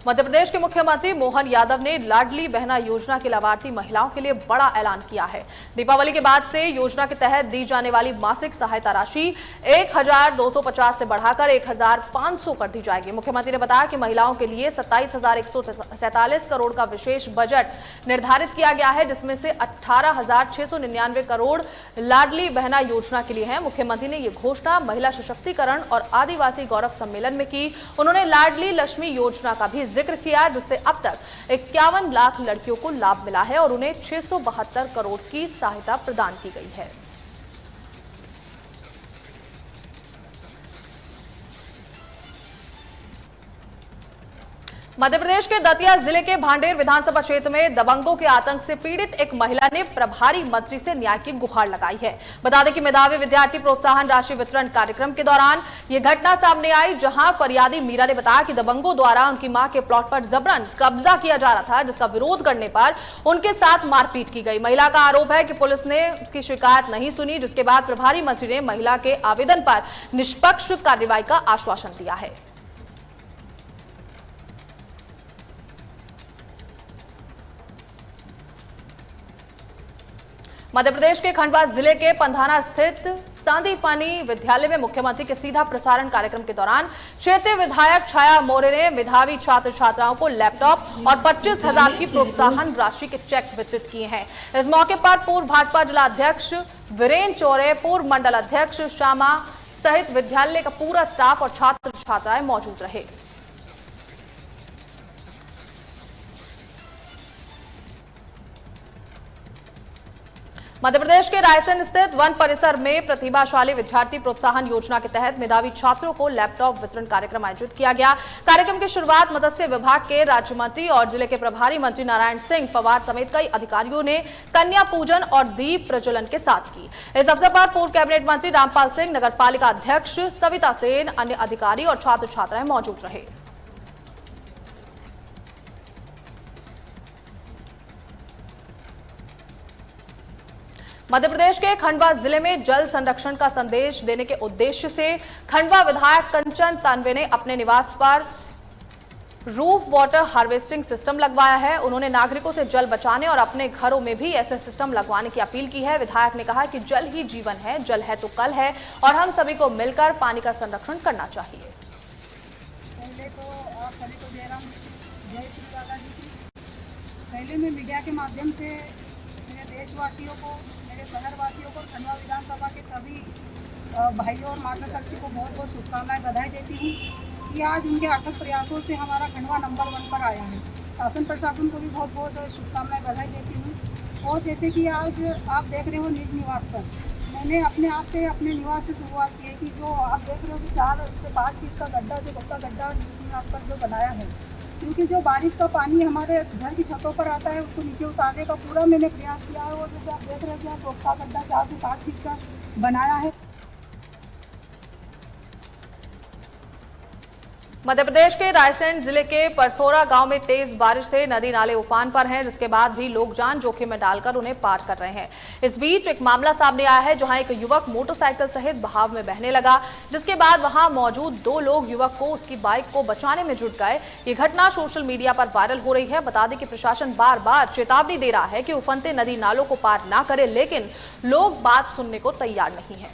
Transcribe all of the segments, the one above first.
मध्य प्रदेश के मुख्यमंत्री मोहन यादव ने लाडली बहना योजना की लाभार्थी महिलाओं के लिए बड़ा ऐलान किया है। दीपावली के बाद से योजना के तहत दी जाने वाली मासिक सहायता राशि 1250 से बढ़ाकर 1500 कर दी जाएगी। मुख्यमंत्री ने बताया कि महिलाओं के लिए 27,147 करोड़ का विशेष बजट निर्धारित किया गया है, जिसमें से 18,699 करोड़ लाडली बहना योजना के लिए है। मुख्यमंत्री ने यह घोषणा महिला सशक्तिकरण और आदिवासी गौरव सम्मेलन में की। उन्होंने लाडली लक्ष्मी योजना का भी जिक्र किया, जिससे अब तक 51 लाख लड़कियों को लाभ मिला है और उन्हें 672 करोड़ की सहायता प्रदान की गई है। मध्य प्रदेश के दतिया जिले के भांडेर विधानसभा क्षेत्र में दबंगों के आतंक से पीड़ित एक महिला ने प्रभारी मंत्री से न्याय की गुहार लगाई है। बता दें कि मेधावी विद्यार्थी प्रोत्साहन राशि वितरण कार्यक्रम के दौरान यह घटना सामने आई, जहां फरियादी मीरा ने बताया कि दबंगों द्वारा उनकी मां के प्लॉट पर जबरन कब्जा किया जा रहा था, जिसका विरोध करने पर उनके साथ मारपीट की गई। महिला का आरोप है कि पुलिस ने उसकी शिकायत नहीं सुनी, जिसके बाद प्रभारी मंत्री ने महिला के आवेदन पर निष्पक्ष कार्रवाई का आश्वासन दिया है। मध्य प्रदेश के खंडवा जिले के पंधाना स्थित सांदीपानी विद्यालय में मुख्यमंत्री के सीधा प्रसारण कार्यक्रम के दौरान क्षेत्रीय विधायक छाया मौर्य ने मेधावी छात्र छात्राओं को लैपटॉप और 25,000 की प्रोत्साहन राशि के चेक वितरित किए हैं। इस मौके पर पूर्व भाजपा जिलाध्यक्ष वीरेंद्र चौरे, पूर्व मंडल अध्यक्ष श्यामा सहित विद्यालय का पूरा स्टाफ और छात्र छात्राएं मौजूद रहे। मध्य प्रदेश के रायसेन स्थित वन परिसर में प्रतिभाशाली विद्यार्थी प्रोत्साहन योजना के तहत मेधावी छात्रों को लैपटॉप वितरण कार्यक्रम आयोजित किया गया। कार्यक्रम की शुरुआत मत्स्य विभाग के राज्य मंत्री और जिले के प्रभारी मंत्री नारायण सिंह पवार समेत कई अधिकारियों ने कन्या पूजन और दीप प्रज्वलन के साथ की। इस अवसर पर पूर्व कैबिनेट मंत्री रामपाल सिंह, नगर पालिका अध्यक्ष सविता सेन, अन्य अधिकारी और छात्र छात्राएं मौजूद रहे। मध्य प्रदेश के खंडवा जिले में जल संरक्षण का संदेश देने के उद्देश्य से खंडवा विधायक कंचन तानवे ने अपने निवास पर रूफ वाटर हार्वेस्टिंग सिस्टम लगवाया है। उन्होंने नागरिकों से जल बचाने और अपने घरों में भी ऐसे सिस्टम लगवाने की अपील की है। विधायक ने कहा कि जल ही जीवन है, जल है तो कल है और हम सभी को मिलकर पानी का संरक्षण करना चाहिए। पहले तो आप सभी को जय राम, जय श्री राधा जी की। पहले मैं मीडिया के माध्यम से मेरे देशवासियों को, मेरे शहरवासियों को, खंडवा विधानसभा के सभी भाइयों और मातृशक्ति को बहुत बहुत शुभकामनाएं, बधाई देती हूँ कि आज उनके अथक प्रयासों से हमारा खंडवा नंबर 1 पर आया है। शासन प्रशासन को भी बहुत बहुत शुभकामनाएं, बधाई देती हूँ। और जैसे कि आज आप देख रहे हो निज निवास पर, मैंने अपने आप से अपने निवास से शुरुआत की है कि जो आप देख रहे हो कि 4 से 5 फीट का गड्ढा, जो पक्का गड्ढा निज निवास पर जो बनाया है, क्योंकि जो बारिश का पानी हमारे घर की छतों पर आता है उसको नीचे उतारने का पूरा मैंने प्रयास किया है। और जैसे आप देख रहे हैं कि पक्का गड्ढा 4 से 5 फीट का बनाया है। मध्य प्रदेश के रायसेन जिले के परसोरा गांव में तेज बारिश से नदी नाले उफान पर हैं, जिसके बाद भी लोग जान जोखिम में डालकर उन्हें पार कर रहे हैं। इस बीच एक मामला सामने आया है, जहां एक युवक मोटरसाइकिल सहित बहाव में बहने लगा, जिसके बाद वहां मौजूद 2 लोग युवक को उसकी बाइक को बचाने में जुट गए। ये घटना सोशल मीडिया पर वायरल हो रही है। बता दें कि प्रशासन बार बार चेतावनी दे रहा है कि उफनते नदी नालों को पार ना करें, लेकिन लोग बात सुनने को तैयार नहीं है।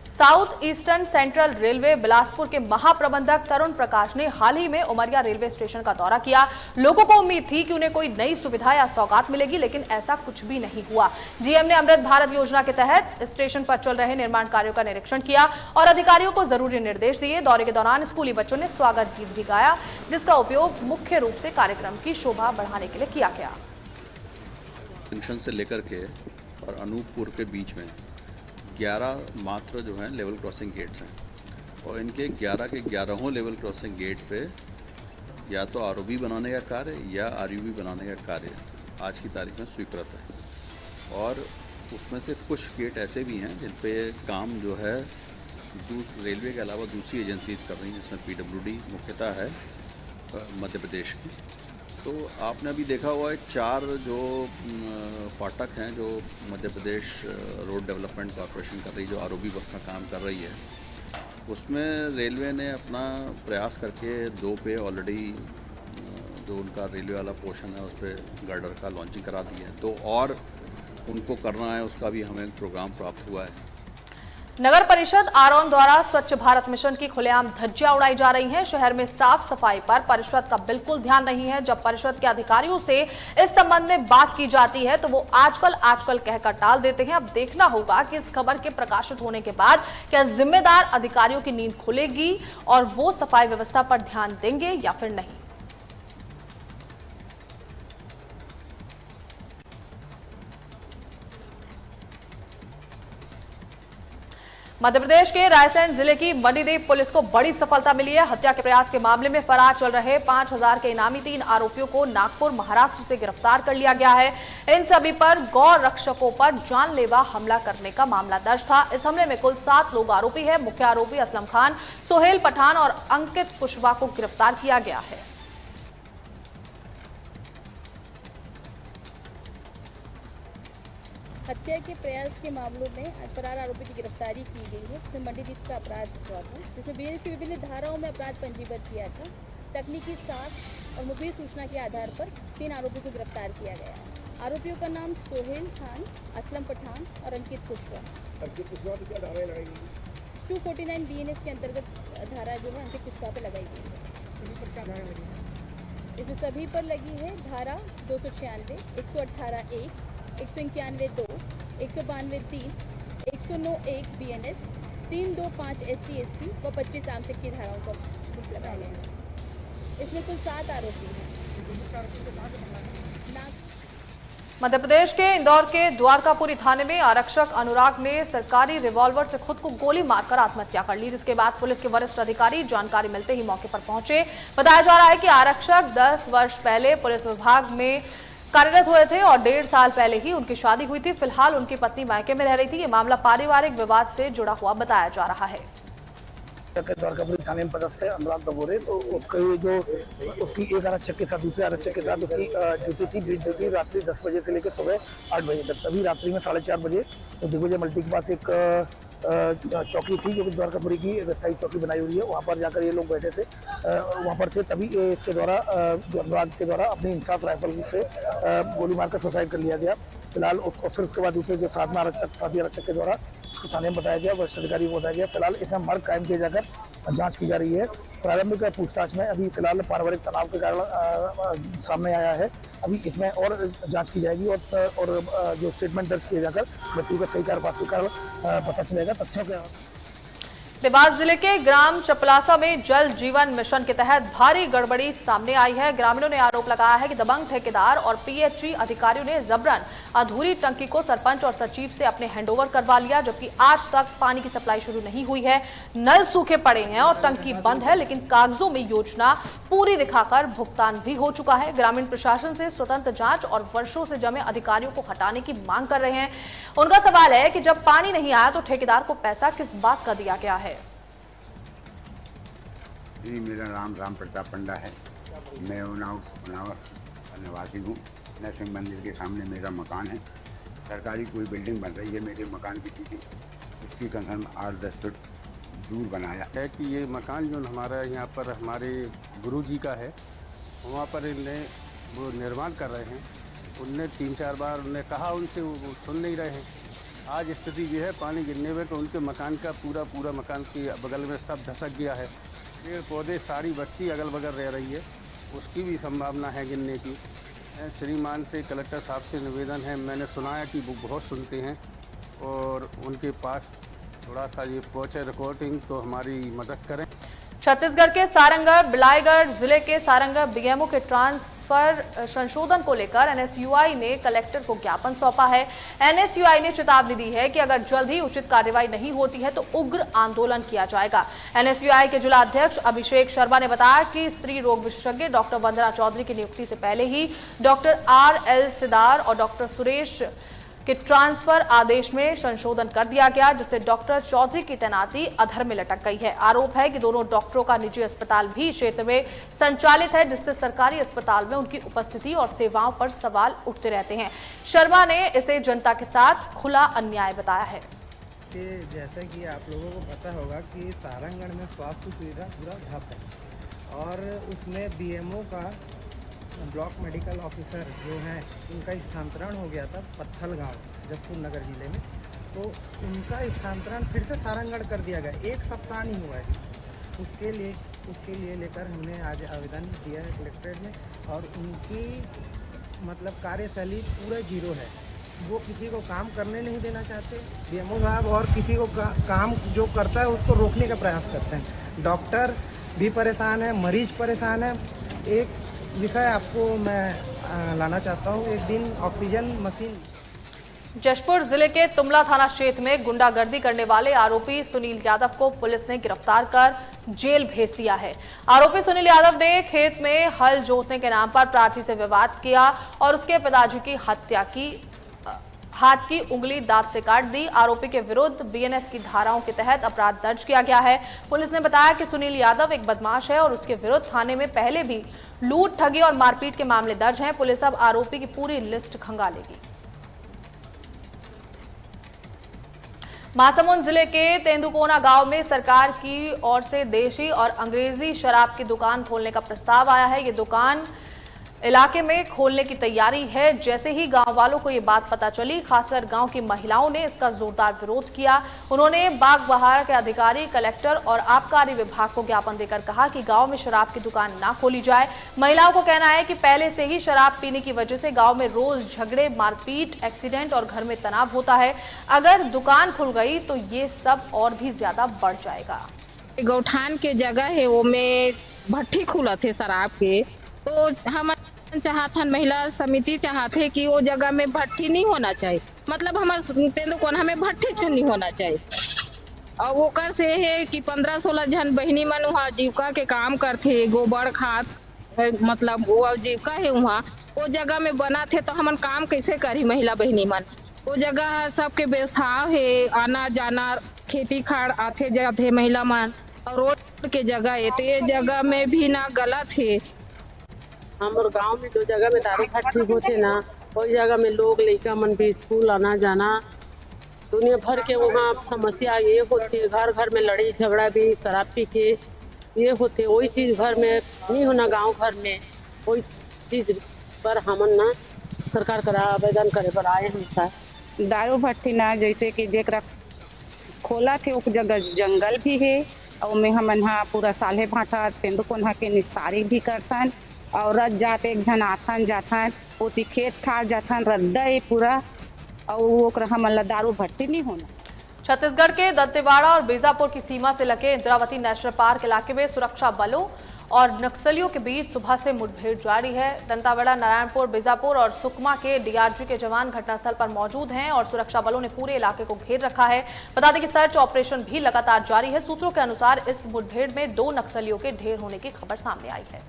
South eastern central railway Bilaspur के महाप्रबंधक तरुण प्रकाश ने हाल ही में उमरिया रेलवे स्टेशन का दौरा किया। लोगों को उम्मीद थी कि उन्हें कोई नई सुविधा या सौगात मिलेगी, लेकिन ऐसा कुछ भी नहीं हुआ। जीएम ने अमृत भारत योजना के तहत स्टेशन पर चल रहे निर्माण कार्यों का निरीक्षण किया और अधिकारियों को जरूरी निर्देश दिए। दौरे के दौरान स्कूली बच्चों ने स्वागत गीत भी गाया, जिसका उपयोग मुख्य रूप से कार्यक्रम की शोभा बढ़ाने के लिए किया गया। जंक्शन से लेकर के और अनूपपुर के बीच में 11 मात्र जो हैं लेवल क्रॉसिंग गेट्स हैं और इनके 11 के 11हों लेवल क्रॉसिंग गेट पे या तो आरओबी बनाने का कार्य या आरयूबी बनाने का कार्य आज की तारीख में स्वीकृत है। और उसमें से कुछ गेट ऐसे भी हैं जिन पे काम जो है रेलवे के अलावा दूसरी एजेंसीज कर रही हैं, जिसमें पीडब्ल्यूडी मुख्यतः है मध्य प्रदेश की, तो आपने अभी देखा हुआ है 4 जो फाटक हैं जो Madhya Pradesh road development corporation कर रही, जो आरओबी का काम कर रही है, उसमें रेलवे ने अपना प्रयास करके 2 पे ऑलरेडी जो उनका रेलवे वाला पोर्शन है उस पर गर्डर का लॉन्चिंग करा दी है। तो और उनको करना है, उसका भी हमें प्रोग्राम प्राप्त हुआ है। नगर परिषद आरोन द्वारा स्वच्छ भारत मिशन की खुलेआम धज्जियां उड़ाई जा रही हैं। शहर में साफ सफाई पर परिषद का बिल्कुल ध्यान नहीं है। जब परिषद के अधिकारियों से इस संबंध में बात की जाती है तो वो आजकल कहकर टाल देते हैं। अब देखना होगा कि इस खबर के प्रकाशित होने के बाद क्या जिम्मेदार अधिकारियों की नींद खुलेगी और वो सफाई व्यवस्था पर ध्यान देंगे या फिर नहीं। मध्य प्रदेश के रायसेन जिले की मणिदीप पुलिस को बड़ी सफलता मिली है। हत्या के प्रयास के मामले में फरार चल रहे 5000 के इनामी 3 आरोपियों को नागपुर महाराष्ट्र से गिरफ्तार कर लिया गया है। इन सभी पर गौ रक्षकों पर जानलेवा हमला करने का मामला दर्ज था। इस हमले में कुल 7 लोग आरोपी है। मुख्य आरोपी असलम खान, सोहेल पठान और अंकित कुशवाहा को गिरफ्तार किया गया है। हत्या के प्रयास के मामलों में आज फरार आरोपी की गिरफ्तारी की गई है, जिसमें मणिदीप का अपराध हुआ था, जिसमें बीएनएस की विभिन्न धाराओं में अपराध पंजीबद्ध किया था। तकनीकी साक्ष्य और मुखबिर सूचना के आधार पर 3 आरोपियों को गिरफ्तार किया गया। आरोपियों का नाम सोहेल खान, असलम पठान और अंकित कुशवाहा। अंकित कुशवाहा पर क्या धाराएं लगाई गई? 249 बीएनएस के अंतर्गत धारा जो है अंकित कुशवाहा पर लगाई गई है। सभी पर क्या धाराएं लगी? इसमें सभी पर लगी है धारा 296, 118(1), 191(2), 192(3), 109(1) बीएनएस, 325 SC ST व 25 आमसिक की धाराओं पर लगाया गया है। इसमें कुल 7 आरोपी हैं। मध्य प्रदेश के इंदौर के द्वारकापुरी थाने में आरक्षक अनुराग ने सरकारी रिवॉल्वर से खुद को गोली मारकर आत्महत्या कर ली, जिसके बाद पुलिस के वरिष्ठ अधिकारी जानकारी मिलते ही मौके पर पहुंचे। बताया जा रहा है कि आरक्षक 10 वर्ष पहले पुलिस विभाग में कार्यरत हुए थे और 1.5 साल पहले ही उनकी शादी हुई थी। फिलहाल उनकी पत्नी मायके में रह रही थी। ये मामला पारिवारिक विवाद से जुड़ा हुआ बताया जा रहा है। द्वारकापुरी थाने में पदस्थ है अनुराग दबोरे, तो उसकी एक आरक्षक के साथ दूसरे आरक्षक के साथ उसकी ड्यूटी थी, बीट ड्यूटी, रात्रि 10 बजे से लेकर सुबह 8 बजे तक। तभी रात्रि में 4:30 बजे तो दिग्विजय मल्टी के पास एक चौकी थी जो कि द्वारकापुरी की एक स्थायी चौकी बनाई हुई है, वहाँ पर जाकर ये लोग बैठे थे, वहाँ पर थे। तभी इसके द्वारा अनुराग के द्वारा अपनी इंसास राइफल से गोली मारकर सुसाइड कर लिया गया। फिलहाल उसको फिर उसके बाद दूसरे जो साथी आरक्षक के द्वारा उसको थाने में बताया गया, वरिष्ठ अधिकारी को बताया गया। फिलहाल इसमें मर्ग कायम किया जाकर जांच की जा रही है। प्रारंभिक पूछताछ में अभी फिलहाल पारिवारिक तनाव के कारण सामने आया है। अभी इसमें और जांच की जाएगी और जो स्टेटमेंट दर्ज किए जाकर मृत्यु का सही कारण पता चलेगा। तथ्यों के देवास जिले के ग्राम चपलासा में जल जीवन मिशन के तहत भारी गड़बड़ी सामने आई है। ग्रामीणों ने आरोप लगाया है कि दबंग ठेकेदार और पीएचई अधिकारियों ने जबरन अधूरी टंकी को सरपंच और सचिव से अपने हैंडओवर करवा लिया, जबकि आज तक पानी की सप्लाई शुरू नहीं हुई है। नल सूखे पड़े हैं और टंकी बंद है, लेकिन कागजों में योजना पूरी दिखाकर भुगतान भी हो चुका है। ग्रामीण प्रशासन से स्वतंत्र जांच और वर्षों से जमे अधिकारियों को हटाने की मांग कर रहे हैं। उनका सवाल है कि जब पानी नहीं आया तो ठेकेदार को पैसा किस बात का दिया गया है। जी, मेरा नाम राम प्रताप पंडा है। मैं उन्नाव निवासी हूँ। नरसिंह मंदिर के सामने मेरा मकान है। सरकारी कोई बिल्डिंग बन रही है मेरे मकान की चीज़ें, उसकी कम से कम 8-10 फुट दूर बनाया है कि ये मकान जो हमारा यहाँ पर हमारे गुरुजी का है, वहाँ पर इन्हें वो निर्माण कर रहे हैं। उनने 3-4 बार उन्हें कहा, उनसे वो सुन नहीं रहे हैं। आज स्थिति ये है पानी गिरने में तो उनके मकान का पूरा मकान के बगल में सब धसक गया है। पेड़ पौधे सारी बस्ती अगल बगल रह रही है, उसकी भी संभावना है गिरने की। श्रीमान से कलेक्टर साहब से निवेदन है, मैंने सुना है कि वो बहुत सुनते हैं और उनके पास थोड़ा सा ये पहुँचे रिकॉर्डिंग तो हमारी मदद करें। छत्तीसगढ़ के सारंगढ़ बिलाईगढ़ जिले के सारंगढ़ बीएमओ के ट्रांसफर संशोधन को लेकर एनएसयूआई ने कलेक्टर को ज्ञापन सौंपा है। एनएसयूआई ने चेतावनी दी है कि अगर जल्द ही उचित कार्रवाई नहीं होती है तो उग्र आंदोलन किया जाएगा। एनएसयूआई के जिला अध्यक्ष अभिषेक शर्मा ने बताया कि स्त्री रोग विशेषज्ञ डॉक्टर वंदना चौधरी की नियुक्ति से पहले ही डॉक्टर RL सिदार और डॉक्टर सुरेश कि ट्रांसफर आदेश में संशोधन कर दिया गया, जिससे डॉक्टर चौधरी की तैनाती अधर में लटक गई है। आरोप है कि दोनों डॉक्टरों का निजी अस्पताल भी क्षेत्र में संचालित है, जिससे सरकारी अस्पताल में उनकी उपस्थिति और सेवाओं पर सवाल उठते रहते हैं। शर्मा ने इसे जनता के साथ खुला अन्याय बताया है। कि जैसा कि आप लोगों को पता होगा कि सारंगगढ़ में स्वास्थ्य सुविधा पूरा ठप है और उसमें बीएमओ का ब्लॉक मेडिकल ऑफिसर जो हैं उनका स्थानांतरण हो गया था पत्थल गांव जसपुर नगर जिले में। तो उनका स्थानांतरण फिर से सारंगगढ़ कर दिया गया, 1 सप्ताह नहीं हुआ है। उसके लिए लेकर हमने आज आवेदन दिया है कलेक्ट्रेट में और उनकी मतलब कार्यशैली पूरा जीरो है। वो किसी को काम करने नहीं देना चाहते बीएमओ साहब, और किसी को काम जो करता है उसको रोकने का प्रयास करते हैं। डॉक्टर भी परेशान है, मरीज परेशान है। एक विषय आपको मैं लाना चाहता हूँ, एक दिन ऑक्सीजन मशीन। जशपुर जिले के तुमला थाना क्षेत्र में गुंडागर्दी करने वाले आरोपी सुनील यादव को पुलिस ने गिरफ्तार कर जेल भेज दिया है। आरोपी सुनील यादव ने खेत में हल जोतने के नाम पर प्रार्थी से विवाद किया और उसके पिताजी की हत्या की, हाथ की उंगली दांत से काट दी। आरोपी के विरुद्ध बीएनएस की धाराओं के तहत अपराध दर्ज किया गया है। पुलिस ने बताया कि सुनील यादव एक बदमाश है और उसके विरुद्ध थाने में पहले भी लूट, ठगी और मारपीट के मामले दर्ज हैं। पुलिस अब आरोपी की पूरी लिस्ट खंगालेगी। महासमुंद जिले के तेंदुकोना गांव में सरकार की ओर से देशी और अंग्रेजी शराब की दुकान खोलने का प्रस्ताव आया है। ये दुकान इलाके में खोलने की तैयारी है। जैसे ही गांव वालों को ये बात पता चली, खासकर गांव की महिलाओं ने इसका जोरदार विरोध किया। उन्होंने बाग बहार के अधिकारी, कलेक्टर और आबकारी विभाग को ज्ञापन देकर कहा कि गांव में शराब की दुकान ना खोली जाए। महिलाओं को कहना है कि पहले से ही शराब पीने की वजह से गांव में रोज झगड़े, मारपीट, एक्सीडेंट और घर में तनाव होता है। अगर दुकान खुल गई तो ये सब और भी ज्यादा बढ़ जाएगा। गौठान के जगह है वो में भट्टी खुला थे शराब के, तो हम चाहतन महिला समिति चाहते कि वो जगह में भट्टी नहीं होना चाहिए, मतलब हमारे तेंदुकोना में भट्टी नहीं होना चाहिए। और वो कर से है कि 15-16 जन बहनी मन वहाँ जीविका के काम करते, गोबर खाद मतलब वो जीविका है वहाँ, वो जगह में बना थे तो हमन काम कैसे करी महिला बहनी मन। वो जगह सबके व्यवस्था है, आना जाना खेती खाड़ आते जाते महिला मन, और रोड के जगह है तो ये जगह में भी ना गलत है। हमारे गांव में 2 जगह में दारू फट्टी होते ना, वही जगह में लोग लड़का मन भी स्कूल आना जाना दुनिया भर के वहाँ समस्या ये होती, घर घर में लड़ाई झगड़ा भी शराब पी के ये होते। वही चीज़ घर में नहीं होना, गांव घर में वही चीज़ पर हमन ना सरकार करा आवेदन करे पर आए हम सर। दारू भट्टी ना जैसे कि जेकरा खोला थे उस जगह जंगल भी है और में हमन हाँ पूरा साले भाटा तेंदुकोना के निस्तारी भी करतन। औरत जात एक जन आथन जाथन ओती खेत खार जाथन रद्दा है पूरा, और ओकरा हमन ला दारू भट्टी नहीं होना। छत्तीसगढ़ के दंतेवाड़ा और बीजापुर की सीमा से लगे इंद्रावती नेशनल पार्क इलाके में सुरक्षा बलों और नक्सलियों के बीच सुबह से मुठभेड़ जारी है। दंतेवाड़ा, नारायणपुर, बीजापुर और सुकमा के डीआरजी के जवान घटनास्थल पर मौजूद हैं और सुरक्षा बलों ने पूरे इलाके को घेर रखा है। बता दें कि सर्च ऑपरेशन भी लगातार जारी है। सूत्रों के अनुसार इस मुठभेड़ में 2 नक्सलियों के ढेर होने की खबर सामने आई है।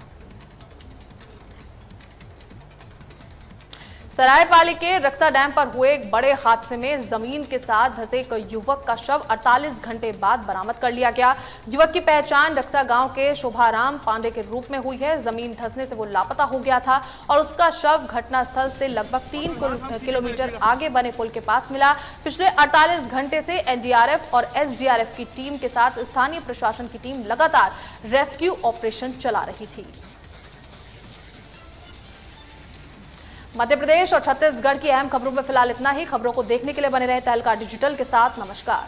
सरायपाली के रक्सा डैम पर हुए एक बड़े हादसे में जमीन के साथ धंसे एक युवक का शव 48 घंटे बाद बरामद कर लिया गया। युवक की पहचान रक्सा गांव के शोभाराम पांडे के रूप में हुई है। जमीन धंसने से वो लापता हो गया था और उसका शव घटनास्थल से लगभग 3 किलोमीटर आगे बने पुल के पास मिला। पिछले 48 घंटे से एनडीआरएफ और एसडीआरएफ की टीम के साथ स्थानीय प्रशासन की टीम लगातार रेस्क्यू ऑपरेशन चला रही थी। मध्य प्रदेश और छत्तीसगढ़ की अहम खबरों में फिलहाल इतना ही। खबरों को देखने के लिए बने रहे तहलका डिजिटल के साथ। नमस्कार।